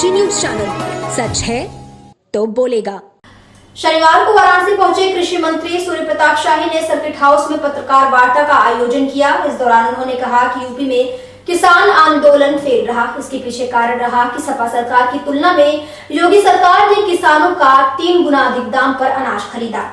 NRG news channel, सच है तो बोलेगा। शनिवार को वाराणसी पहुंचे कृषि मंत्री सूर्य प्रताप शाही ने सर्किट हाउस में पत्रकार वार्ता का आयोजन किया। इस दौरान उन्होंने कहा कि यूपी में किसान आंदोलन फेल रहा। इसके पीछे कारण रहा कि सपा सरकार की तुलना में योगी सरकार ने किसानों का 3 गुना अधिक दाम पर अनाज खरीदा।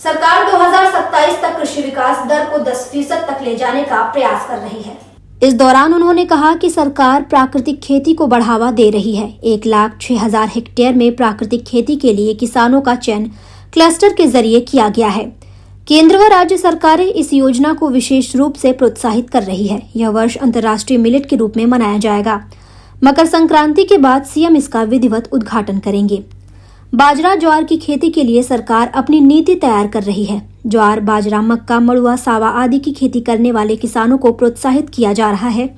सरकार 2027 तक कृषि विकास दर को 10% तक ले जाने का प्रयास कर रही है। इस दौरान उन्होंने कहा कि सरकार प्राकृतिक खेती को बढ़ावा दे रही है। 1,06,000 हेक्टेयर में प्राकृतिक खेती के लिए किसानों का चयन क्लस्टर के जरिए किया गया है। केंद्र व राज्य सरकारें इस योजना को विशेष रूप से प्रोत्साहित कर रही है। यह वर्ष अंतर्राष्ट्रीय मिलेट के रूप में मनाया जाएगा। मकर संक्रांति के बाद सीएम इसका विधिवत उद्घाटन करेंगे। बाजरा ज्वार की खेती के लिए सरकार अपनी नीति तैयार कर रही है। ज्वार, बाजरा, मक्का, मड़ुआ, सावा आदि की खेती करने वाले किसानों को प्रोत्साहित किया जा रहा है।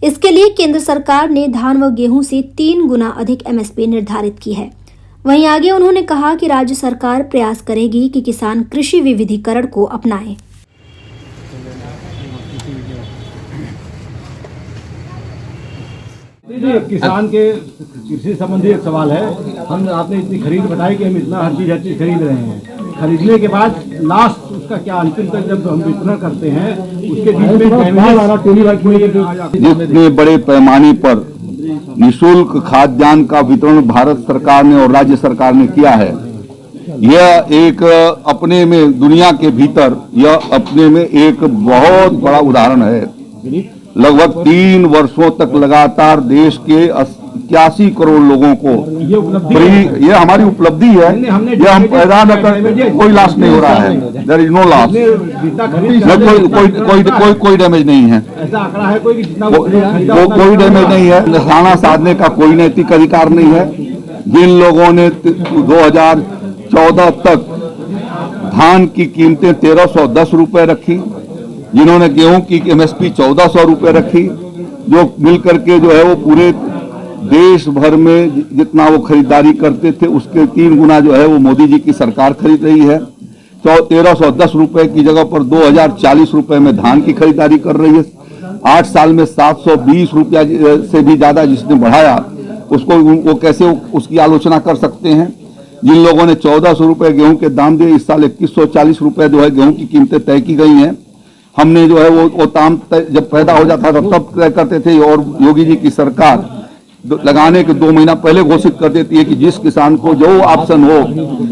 इसके लिए केंद्र सरकार ने धान व गेहूं से 3 गुना अधिक एमएसपी निर्धारित की है। वहीं आगे उन्होंने कहा कि राज्य सरकार प्रयास करेगी कि किसान कृषि विविधीकरण को अपनाएं। किसान के कृषि संबंधी एक सवाल है। आपने इतनी खरीद बताई कि हम इतना हर चीज खरीद रहे हैं। खरीदने के बाद लास्ट उसका क्या अंतिम तक जब हम वितरण करते हैं उसके जितने बड़े पैमाने पर निःशुल्क खाद्यान्न का वितरण भारत सरकार ने और राज्य सरकार ने किया है, यह एक अपने में दुनिया के भीतर यह अपने में एक बहुत बड़ा उदाहरण है। लगभग 3 वर्षों तक लगातार देश के 81 करोड़ लोगों को ये हमारी उपलब्धि है। ये हम पैदा न कर, कोई लॉस नहीं हो रहा है। देयर इज नो लॉस, कोई डैमेज नहीं है। कोई डैमेज नहीं है। निशाना साधने का कोई नैतिक अधिकार नहीं है। जिन लोगों ने 2014 तक धान की कीमतें 1310 रुपए रखी, जिन्होंने गेहूं की एमएसपी 1400 रुपए रखी, जो मिलकर के जो है वो पूरे देश भर में जितना वो खरीदारी करते थे उसके 3 गुना जो है वो मोदी जी की सरकार खरीद रही है। तो 1310 रुपए की जगह पर 2040 रुपए में धान की खरीदारी कर रही है। 8 साल में 720 रुपया से भी ज्यादा जिसने बढ़ाया, उसको वो कैसे उसकी आलोचना कर सकते हैं। जिन लोगों ने 1400 रुपए गेहूं के दाम दिए, इस साल 2140 रुपए जो है गेहूं की कीमतें तय की गई हैं। हमने जो है वो दाम जब पैदा हो जाता था तब तय करते थे, और योगी जी की सरकार लगाने के 2 महीना पहले घोषित कर देती है कि जिस किसान को जो ऑप्शन हो,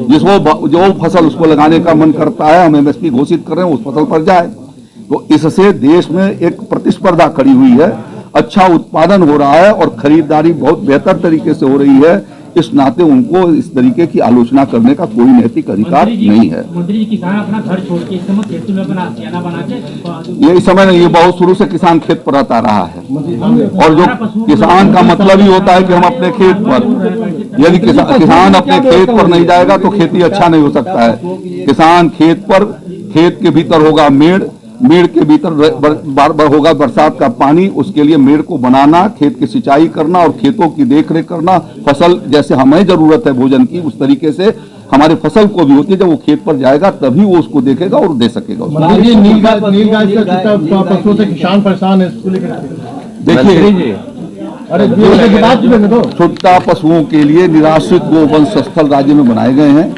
जिसको जो फसल उसको लगाने का मन करता है, हम एमएसपी घोषित कर रहे हैं, उस फसल पर जाए। तो इससे देश में एक प्रतिस्पर्धा खड़ी हुई है, अच्छा उत्पादन हो रहा है और खरीदारी बहुत बेहतर तरीके से हो रही है। इस नाते उनको इस तरीके की आलोचना करने का कोई नैतिक अधिकार नहीं है। मंत्री जी, किसान अपना घर छोड़ के इस समय खेतों में बना के ये इस समय नहीं, ये बहुत शुरू से किसान खेत पर रहता रहा है। और जो किसान का मतलब ही होता है कि हम अपने खेत पर, यदि किसान अपने खेत पर नहीं जाएगा तो खेती अच्छा नहीं हो सकता है। किसान खेत पर, खेत के भीतर होगा मेड़ के भीतर होगा बरसात का पानी, उसके लिए मेड़ को बनाना, खेत की सिंचाई करना और खेतों की देखरेख करना। फसल जैसे हमें जरूरत है भोजन की, उस तरीके से हमारे फसल को भी होती है। जब वो खेत पर जाएगा तभी वो उसको देखेगा और दे सकेगा। पशुओं से किसान परेशान है, देखिए छुट्टा पशुओं के लिए निराश्रित गोवंश स्थल राज्य में बनाए गए हैं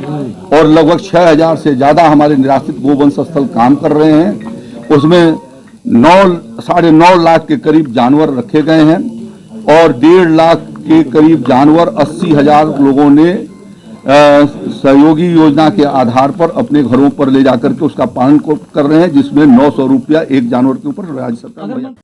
और लगभग 6000 से ज्यादा हमारे निराश्रित गोवंश स्थल काम कर रहे हैं। उसमें 9.5 लाख के करीब जानवर रखे गए हैं और 1.5 लाख के करीब जानवर 80,000 लोगों ने सहयोगी योजना के आधार पर अपने घरों पर ले जाकर के उसका पालन कर रहे हैं, जिसमें 900 रुपया एक जानवर के ऊपर राज्य सरकार